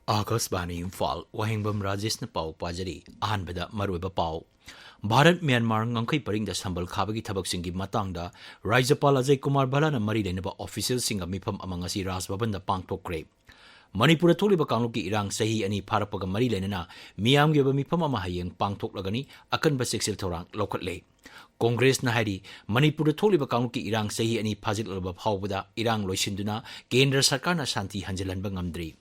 आकाशवाणी इम्फाल वहेंबम राजेश पाव पाजरी अहनबदा मरुब पाव Bharat Myanmar ngangkai paringda sambal khabagi thabaksingi matangda Rajyapal Ajay Kumar Bhalana mari lenaba official singa mifam amang asi Raj Bhavan da pangthokre Manipur tholiba kangluki irang sahi ani pharapaga mari lenana miyamgi ba mifam ama hayeng pangthoklagani akanba sexil thorang lokatle Congress na hari Manipur tholiba kangluki irang sahi ani phajil alba phawbada irang loisinduna kendra sarkar na shanti hanjalanba ngamdri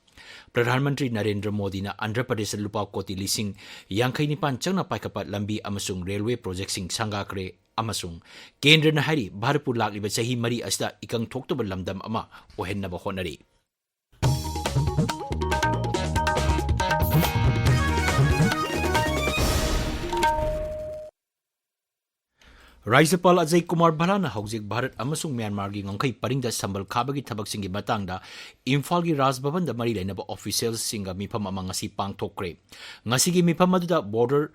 प्रधानमंत्री नरेंद्र मोदी ने आंध्र प्रदेश लुपा कोटी लिसिंग यांखई निपान चंगना पाइकपा लंबी अमसुंग railway project सिंग संगाकरे अमसुंग केंद्र न हारी भारतपुर लाक्लिबा चही मरी असदा इकंग थोक्तब लमदम अमा ओहेन्नब honorary Rajyapal Ajay Kumar Bhalana hauzik Bharat amasung Myanmar gi ngangkai paringda sambal khabagi thabaksingi matangda Imphal gi Raj Bhavan da mari lainaba officials singa mifam ama ngasi pangthokre ngasi gi mifam aduda border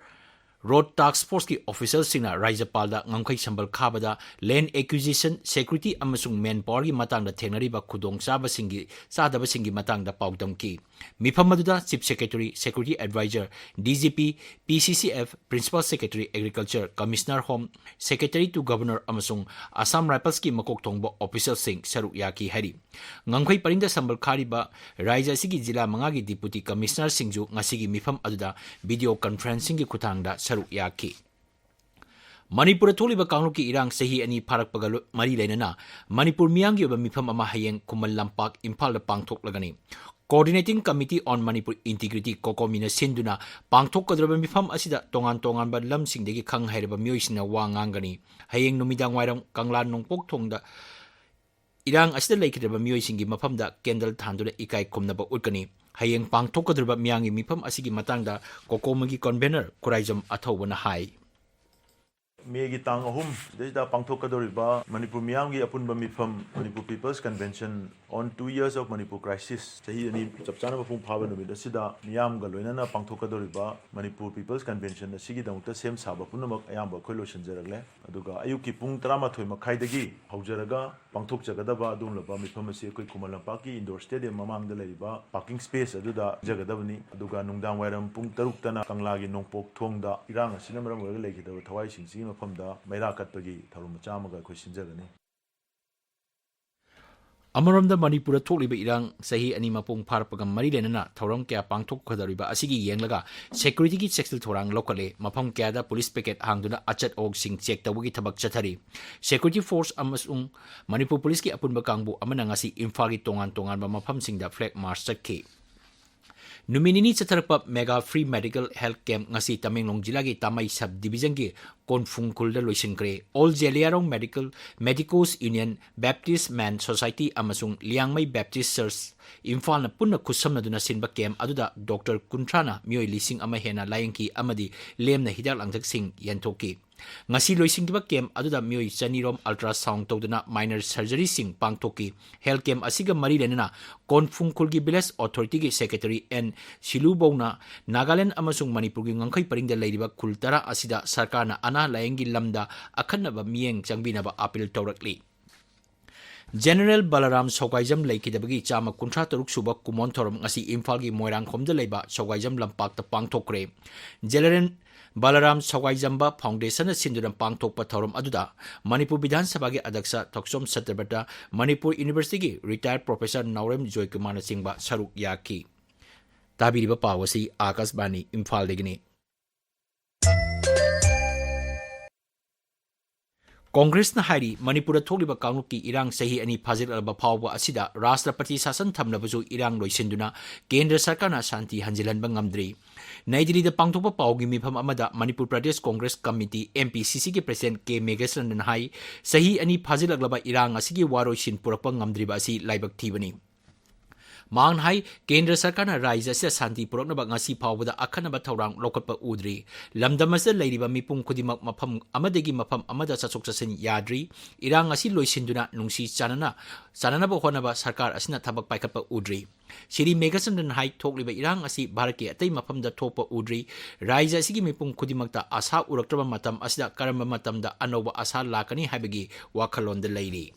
road task force ki officials singna Rajyapal da ngangkai sambal khabada land acquisition security amasung manpower gi matangda thengnariba khudong chaba singi matangda paudam ki mifam aduda chief secretary security advisor DGP PCCF principal secretary agriculture commissioner home secretary to governor amasung Assam Rifles ki makok thongba official sing saruk yaki hari ngangkhoi paringda sambal khariba raija sigi jila manga gi deputy commissioner singju ngasi gi mifam aduda video conferencing gi khuthangda saruk yaki Manipur tholiba kangluki irang sahi ani pharak pagal mari lenana Manipur miyang gi ba mifam ama hayeng kumal lampak Imphal da pangthok lagani Coordinating Committee on Manipur Integrity Kokomina Sinduna Pangthok kadraba mifam asida tongan ba lam singdegi khang hairaba mioisina wa ngangani hayeng numidang wairam kanglan nongpok thongda irang asida laikidaba mioisingi mafamda candle thanduna ikai kumnaba utkani hayeng pangthok kadraba miyangi mifam asigi matangda kokomagi convener kuraijam athawbana hai Megi tang ahum desda pangthok kadoriba Manipur miyamgi apunba mifam Manipur People's Convention on 2 years of Manipur crisis chahi ani chapchana bapung phaba numid asida miyam ga loinana pangthok kadoriba Manipur People's Convention asigi damukta sem saba punamak ayamba khoi loisinjaragle aduga ayuki pung 13 makhai dagi haujaraga pangthok jagadaba adumlaba mifam ase koi kumalampa ki indoor stadium mamangda leriba parking space aduda jagadabani aduga nungdang wairam pung 6 tana kanglagi nongpok thongda irang asina maram oiga legidaba thawai singsi mafamda maira katpagi tharum chamaga khoi sinjagani Amaramda Manipur tholiba irang sahi ani mapung pharpagam mari lenana thoram kya pangthok khadariba asigi yenglaga security ki sexil thorang lokale mafam kya da police picket hangduna achat og sing check tawagi thabak chathari security force amasung Manipur police ki apunba kangbu amana ngasi Imphal gi tongan ba mafam singda flag march chakhi Numinini Chatarpa Mega Free Medical Health Camp ngasi Tamenglong Jila gi Tamai Sub Division gi Konfung Kulda Loisinkre All Jeliarong Medicos Union Baptist Man Society amasung Liangmai Baptist Church Imphal na punna khusam naduna sinba camp aduda Dr. Kuntrana mioi lising ama hena layangki amadi lemna hidak langthak sing yantoki ngasi loisingba camp aduda mioi chanirom ultrasound toduna minor surgery sing pangtoki health camp asiga mari lenana Konfung Kulgi Village Authority gi secretary N Silubona Nagaland amasung Manipur gi ngangkhai paringda leiriba kultara asida sarkarna ana layangi lamda akhanaba miyeng changbinaba appeal tawrakli General Balaram Sogaijam Laikidabagi Chama Kuntra Taruk Suba Kumon Thorum ngasi Imphal gi Moirang Khomda Leiba Sogaijam Lampak ta pangthokre General Balaram Sogaijamba Foundation Sindura pangthokpa thorum aduda Manipur Vidhan Sabha gi Adaksa Thoksom Satrabata Manipur University gi retired Professor Naurem Joykumar Singba saruk yaki Tabiriba pawasi Akashbani Imphal degini Congress na hari Manipur tholiba kangluki irang sahi ani phajil alba phawba asida Rashtrapati Sasan thamnabaju irang loisinduna Kendra Sarkar na shanti hanjilanba ngamdri Naidili da pangthokpa pawgi mifam amada Manipur Pradesh Congress Committee MPCC ki President K Megasran hai sahi ani phajil aglaba irang asigi waroisin purakpa ngamdriba asi laibak thibani Mang hai Kendra Sarkar na Raija se Santi Puraknaba ngasi phawbada akhanaba thawrang lokatpa udri lamdamasa leiriba mipum khudimak mafam amadegi mafam amada chachok chasin yadri irang asi loisinduna nungsi chanana ba honaba sarkar asina thabak paikatpa udri Shiri Megasandan hai thokliba irang asi Bharat ki atai mafamda thokpa udri Raija asigi mipum khudimakta asa uraktraba matam asida karamba matamda anoba asa lakani habagi wakhalonda leiri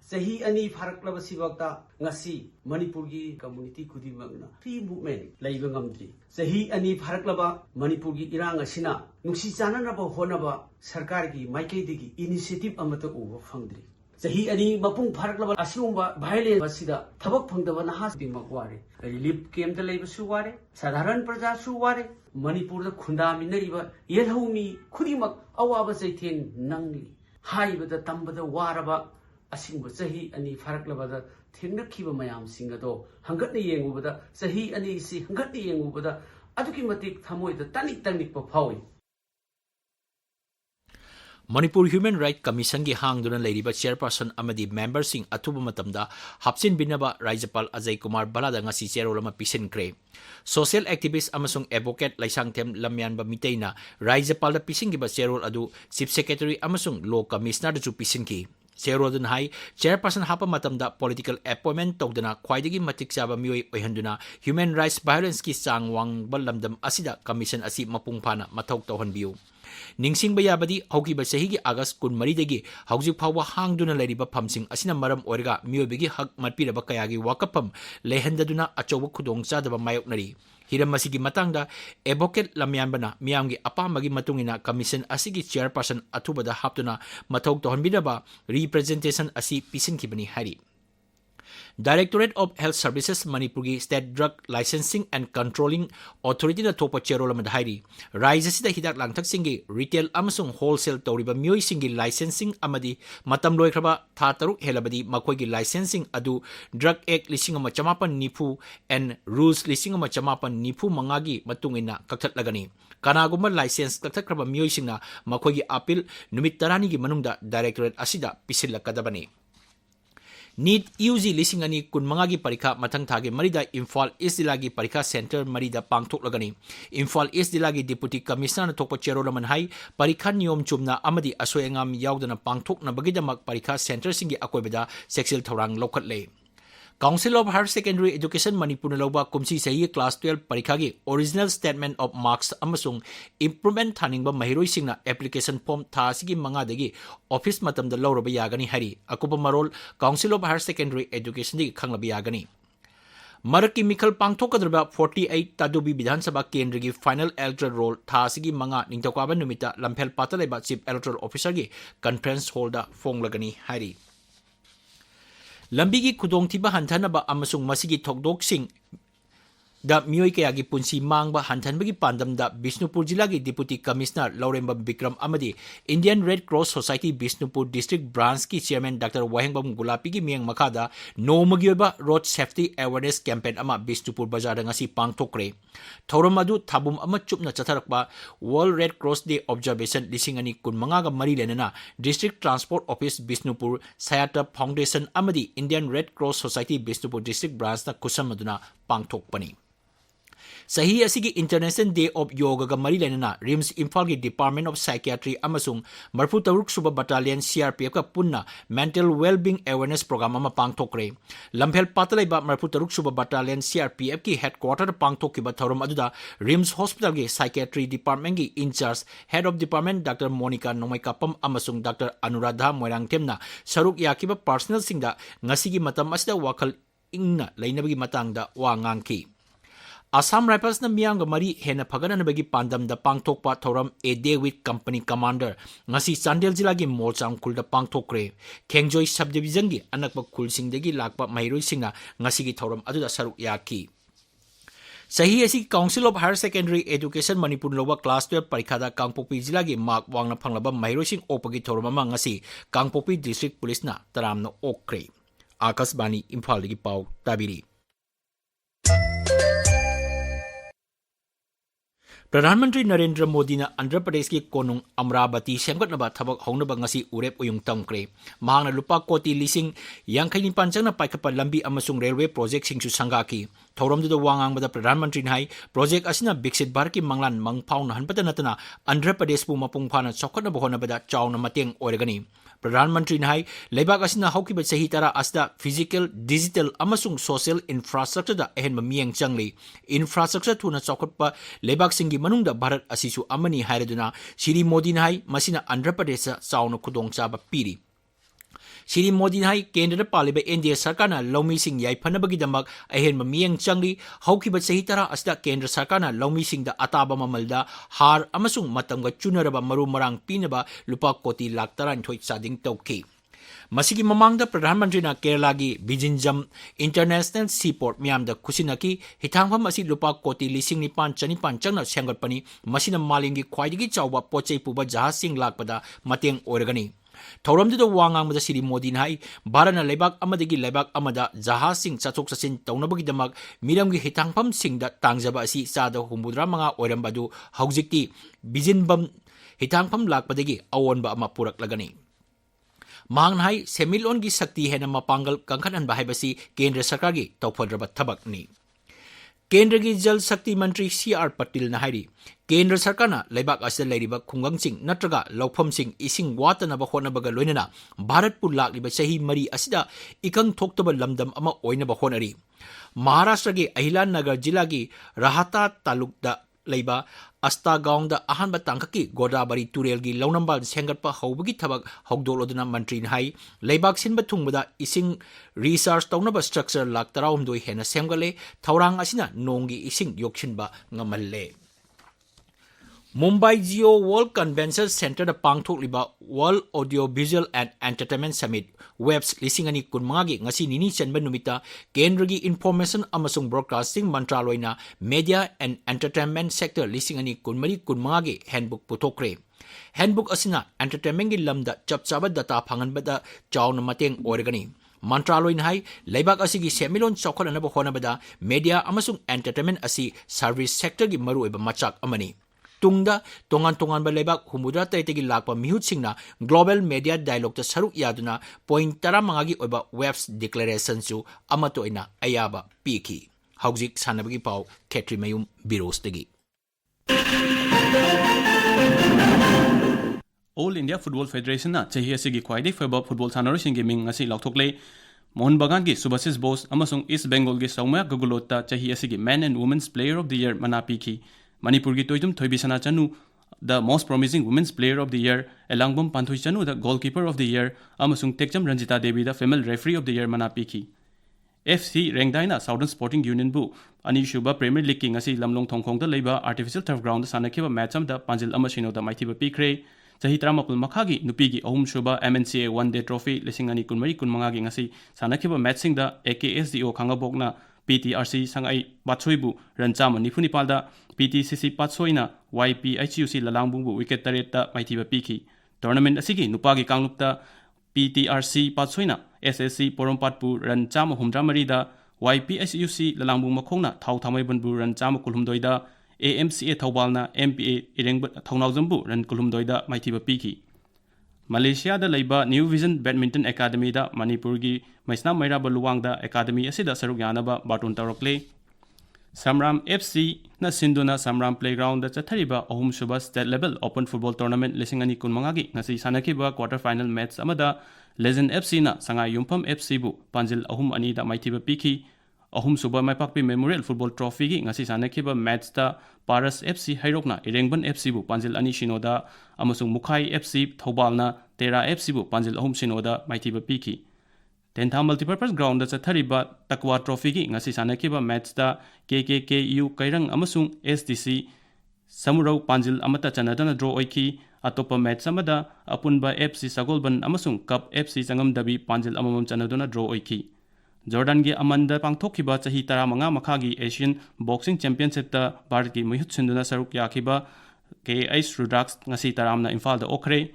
Sahi ani pharakla sibakta ngasi Manipur gi community khudimagna free movement laiba ngamdri sahi ani pharakla Manipur gi irang asina nungsi chana na ba hona ba sarkar gi maikei digi initiative amata uba phangdri sahi ani mapung pharakla asumba violence basida thabak phangdaba na has ding makware relief camp da laiba su ware sadharan praja su ware Manipur da khunda minariba yelhaumi khudimak awaba saithen nangli haiba da tamba da waraba asingba sahi ani pharakla thengnakiba mayam singado hangatna yengubada sahi ani si hangatna yengubada aduki matik thamoi da tanik pa phawi Manipur Human Rights Commission gi hangduna leiriba chairperson amadi member sing atuba matamda hapsin binaba Rajapal Ajay Kumar Balada ngasi cherolama pisenkre social activist amasung advocate laisangthem lamyanba miteina Rajapal da pisingiba cherol adu chief secretary amasung law commissioner da chu pisinki Cherodun hai chairperson hapa matamda political appointment togdana khwaidagi matik chaba mioi oihanduna human rights violence ki sangwang balamdam asida commission asi mapung phana mathok tawhanbiu ningsing bayabadi hoki ba sahi gi August 13 dagi hauji phawa hangduna leiriba phamsing asina maram orga miobigi hak matpiraba kayagi wakapam lehendaduna achoba khudong chadaba mayoknari hiram masigi matangda advocate lamyanbana miyamgi apamagi matungina commission asigi chairperson athubada haptuna mathok tohanbinaba representation asi pisinkhibani hari Directorate of Health Services Manipur State Drug Licensing and Controlling Authority na thopa cherol amad hairi rise asida hidak langthak singi retail amasung wholesale tawriba mioi singi licensing amadi matam loikraba tha taruk helabadi makoi gi licensing adu Drug Act 1990 and Rules 1990 mangagi matungina kakhatlagani kanaguma license kakhakraba mioi singna makoi gi appeal numit 10 gi manungda directorate asida pisilakadabani NEET UG lisingani kun mangagi parikha mathang thage marida Imphal East Dilagi parikha center marida pangthok lagani Imphal East Dilagi deputy commissioner thokpa cherolaman hai parikha niyom chumna amadi asoyangam yaudana pangthok na bagidamak parikha center singi akoibada sexual thorang lokhatle Council of Higher Secondary Education Manipur Lauba Kumsi Sahi Class 12 Parikha gi Original Statement of Marks amasung Improvement Thaningba Mahiroi Singna Application Form Tha Sigi Manga dagi Office Matam da Lauraba Yagani Hari Akupa Marol Council of Higher Secondary Education digi Khanglaba Yagani Maraki Mikhal Pangthokadrba 48 Tadubi Bidhan Sabha Kendra gi Final Electoral Roll Tha Sigi Manga Ningtokaba Numita Lamphel Pataleba Chief Electoral Officer gi Conference Hall da Fonglagani Hari Lambigi kudong tiba hantanaba amasung masigi thokdoksing da mioi kayagi punsi mangba hantanbagi pandam da Bishnupur Jilla gi Deputy Commissioner Lauremba Bikram amadi Indian Red Cross Society Bishnupur District Branch ki Chairman Dr. Wahengbam Gulapi gi miyang makada nomagyoba road safety awareness campaign ama Bishnupur Bazar ngasi pangthokre thoram adu thabum ama chupna chatharakpa World Red Cross Day Observation lisingani kunmanga ga mari lenana District Transport Office Bishnupur Sayata Foundation amadi Indian Red Cross Society Bishnupur District Branch na kusam aduna pangthokpani Sahi asigi International Day of Yoga ga mari lenana RIMS Imphal gi Department of Psychiatry amasung Marfu Taruk Suba Battalion CRPF ka punna Mental Wellbeing Awareness Program ama pangthokre Lamphel Patalai ba Marfu Taruk Suba Battalion CRPF ki headquarter pangthokkiba thorum aduda RIMS Hospital gi Psychiatry Department gi in charge Head of Department Dr. Monica Nomaikapam amasung Dr. Anuradha Moirangthemna saruk yakiba personal singda ngasigi matam asida wakhal ingna leinabagi matangda wa ngangki Assam Rifles na miyang ga mari hena phagana nabagi pandam da pangthokpa thoram A Day with Company Commander ngasi Chandel Jilla gi Molchang khul da pangthokre Khengjoi subdivision gi anakpa khul singdagi lakpa mairoi singna ngasi gi thoram aduda saruk yaki Sahi asi Council of Higher Secondary Education Manipur Loba Class 12 parikha da Kangpopi Jilla gi mark wangna phanglaba mairoi sing opagi thoram ama ngasi Kangpopi District Police na taramna okre Akasbani Imphal gi pau tabiri Pradhan Mantri Narendra Modi na Andhra Pradesh ki konung Amravati semgatnaba thabak haunaba ngasi urep uyung tamkre mahangna lupa koti lising yangkhaini panchangna paikapa lambi amasung railway project singsu sangaki thoramduda wangang bada Pradhan Mantri nai project asina Biksit Bharat ki manglan mangphauna hanpata natana Andhra Pradesh pu mapung phana chokhatna bahona bada chauna mateng oiragani Pradhan Mantri nai leibak asina haukiba sahi tara asda physical digital amasung social infrastructure da ehenba mieng changli infrastructure thuna chokhatpa leibak singi manungda Bharat asisu amani hairaduna Shri Modi nai masina Andhra Pradesh chauna khudong chaba piri Siri Modi hai kendra paliba India sarkana laumi sing yai phanabagi damak ahen mamiyang changli haukiba sahi tara asda kendra sarkana laumi sing da ataba mamalda har amasung matamga chunaraba maru marang pinaba lupa koti lak taran thoi sading tauki. Masigi mamangda Pradhan Mantri na Kerala gi Bijinjam International Seaport miyamda kusinaki hitangpham asi lupa koti lising ni pan changna senggatpani masina malingi khwaidigi chawba pochei puba jahasing lakpada mateng organi. Thauramduda wangang mada Siri Modi hai Bharana leibak amadagi leibak amada jahasing chathok chasin taunabagi damak miramgi hitangpham singda tangjaba asi sada humudra manga oirambadu haujikti Bijinbam hitangpham lakpadagi awonba ama puraklagani. Mahang hai semilon gi sakti hena mapangal kangkhanan bahai basi Kendra Sarkar gi tawphadraba thabak ni. Kendra gi Jal Shakti Mantri C.R. Patil na hairi Kendra Sarkar na leibak asda leiriba khungang sing natraga lawpham sing ising watana ba honabaga loinana Bharat pur lakliba sahi mari asida ikang thoktaba lamdam ama oina ba honari. Maharashtra gi Ahilan Nagar jila gi Rahata talukda leiba Asta gaung da ahanba tangkaki Godavari Turel gi launambal sengatpa haubagi thabak hogdoloduna mantri hai leibak sinba thungbada ising research taunaba structure lak tarawum doi hena semgale thaurang asina nongi ising yokshinba ngamalle. Mumbai Geo World Convention Center da pangthok liba World Audio Visual and Entertainment Summit Webs lising ani kunmagi ngasi nini chenba numita Kendra gi Information amasung Broadcasting Mantraloy na Media and Entertainment Sector lising ani kunmagi handbook putokre. Handbook asina entertainment gi lamda chapchaba data phanganbada chawna mateng organi. Mantraloy hai leibak asigi semilon chokholana ba honabada media amasung entertainment asi service sector gi maru eba machak amani. Tungda tongan ba leibak humudra taitegi lakpa mihut singna global media dialogue ta saruk yaduna point tara mangagi oba webs declaration su amato ina ayaba piki. Haujik sanabagi pau Kshetrimayum Birosh degi. All India Football Federation na chahi asigi khwaidai faba football sanarosing ming ngasi lauthokle Mohun Bagan gi Subhasis Bose amasung East Bengal gi Saumya Gugulota chahi asigi Man and Women's Player of the Year mana piki. Manipur gi Toitum Thoibisana Chanu the Most Promising Women's Player of the Year, Elangbom Panthui Chanu the Goalkeeper of the Year, amasung Tekcham Ranjita Devi the Female Referee of the Year mana piki. FC Rengdaina Southern Sporting Union bu ani shuba Premier League king asi lamlong thongkhong da leiba artificial turf ground da sanakhiba match am da Panjil amasino da maithiba pikre chahi 30 makhagi nupi gi ahum shuba MNCA one day trophy lising ani kunmari kunmanga gi ngasi sanakhiba match sing da AKSDO khangabokna PTRC sangai batsoibu ranchama nifuni da PTCC patsoina YPHUC lalangbu wicket taret da maithiba piki tournament asigi nupagi kanglupta PTRC patsoina SSC Porompatpu ranchama humdramari da YPHUC lalangbu makhongna thau thamaibanbu ranchama kulhumdoida AMCA thaubalna MPA irengba thaunaujambu ran kulhumdoida maithiba piki Malaysia da leiba New Vision Badminton Academy da Manipur gi Maisna Maira Baluwang da Academy asida saruk yanaba batun tarokle Samram FC na Sinduna Samram Playground da chathariba ahum suba state level open football tournament lisingani kunmanga gi ngasi sanakiba quarter final match amada Legend FC na Sangai Yumpham FC bu Panjil ahum ani da maithiba piki ahum suba maipakpi Memorial Football Trophy gi ngasi sanakiba match da Paras FC Hairokna Irengban FC bu Panjil ani shinoda amasung Mukhai FC Thobalna Tera FC bu Panjil ahum shinoda maithiba piki Tentha multipurpose ground da chathariba Takwa Trophy gi ngasi sanakiba match da KKKU Kairang amasung SDC Samurau Panjil amata chanadana draw oiki atopa match amada apunba FC Sagolban amasung Cup FC Sangam Dabi Panjil amamam chanadana draw oiki Jordan gi amanda pangthokiba chahi 15 makhagi Asian Boxing Championship ta Bharat gi mihut sinduna saruk yakhiba KH Rudrax ngasi taramna Imphal da okhre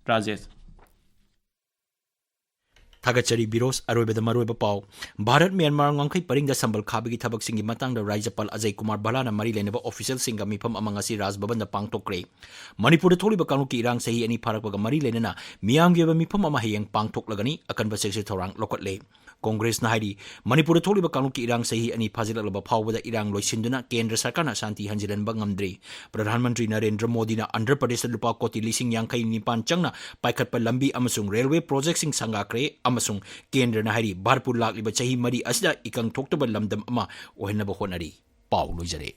Rajesh Thagachari Birosh Aroibada Maroiba Pau Bharat Myanmar ngangkai paringda sambal khabagi thabak singi matangda Rajapal Ajay Kumar Balana mari lenaba official singa mifam amangasi Raj Bhavan da pangtokre Manipur da tholiba kanuki irang sahi ani pharakbaga mari lenana miyamgi ba mifam ama hayang pangtoklagani akanba seksi thorang lokatle Congress na hairi Manipur da tholiba kanuki irang sahi ani phajilalaba phawbada irang loisinduna Kendra Sarkar na shanti hanjilan ba ngamdri Pradhan Mantri Narendra Modi na Andhra Pradesh lupa koti lising yangkai nipan changna paikhatpa lambi amasung railway project sing sangakre amasung Kendra na hairi Bharpur lakliba chahi mari asida ikang thoktaba lamdam ama ohenaba honari Pau loijare